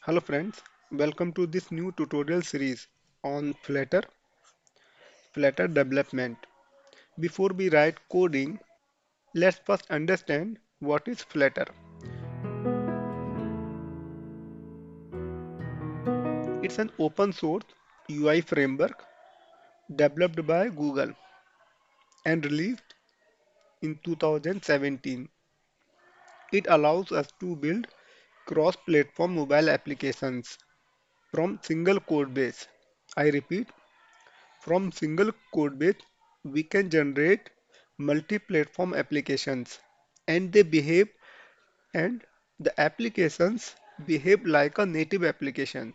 Hello friends, welcome to this new tutorial series on Flutter development. Before we write coding, let's first understand what is Flutter. It's an open source UI framework developed by Google and released in 2017. It allows us to build cross-platform mobile applications from single code base. I repeat, from single code base, we can generate multi-platform applications and they behave and the applications behave like a native application.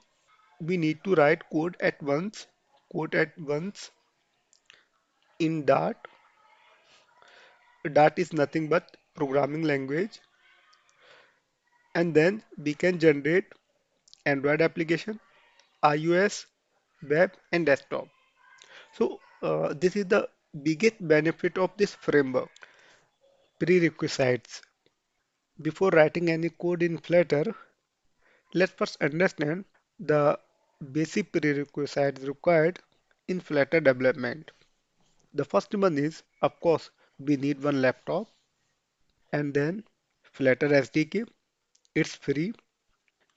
We need to write code at once in Dart. Dart is nothing but programming language and then we can generate Android application, iOS, web and desktop. So this is the biggest benefit of this framework. Prerequisites. Before writing any code in Flutter, let's first understand the basic prerequisites required in Flutter development. The first one is, of course, we need one laptop and then Flutter SDK. It's free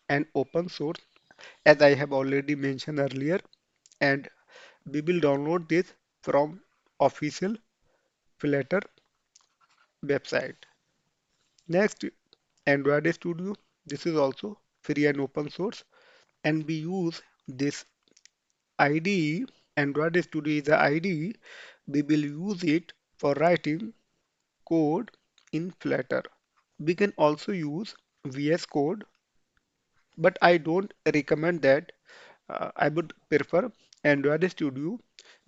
and open source, as I have already mentioned earlier, and we will download this from official Flutter website. Next, Android Studio. This is also free and open source, and we use this IDE. Android Studio is the IDE. We will use it for writing code in Flutter. We can also use VS Code, but I don't recommend that. I would prefer Android Studio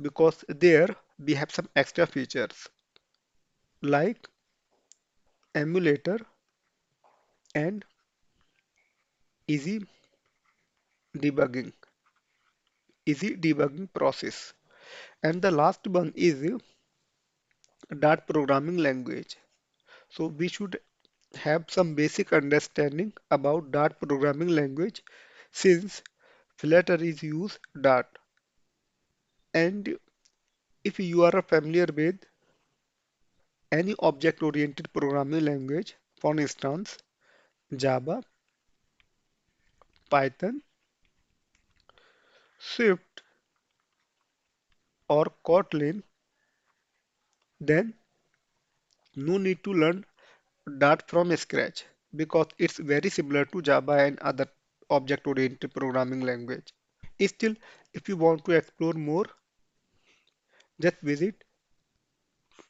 because there we have some extra features like emulator and easy debugging, easy debugging process. And the last one is Dart programming language. So we should have some basic understanding about Dart programming language since Flutter is used Dart. And if you are familiar with any object-oriented programming language, for instance, Java, Python, Swift, or Kotlin, then no need to learn Dart from scratch because it's very similar to Java and other object-oriented programming language. Still, if you want to explore more, just visit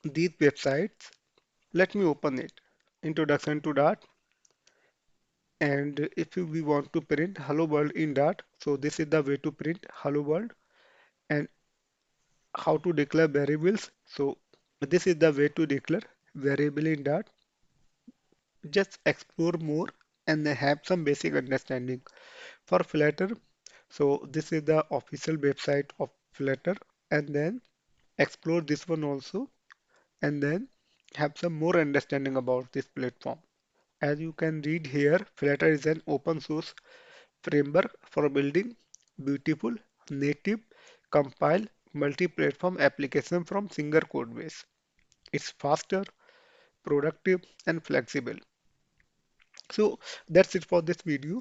these websites. Let me open it. Introduction to Dart. And if we want to print hello world in Dart, so this is the way to print hello world and how to declare variables. So this is the way to declare variable in Dart. Just explore more and have some basic understanding. For Flutter, so this is the official website of Flutter and then explore this one also and then have some more understanding about this platform. As you can read here, Flutter is an open source framework for building beautiful, native, compile, multi-platform application from single code base. It's faster, productive, and flexible. So that's it for this video.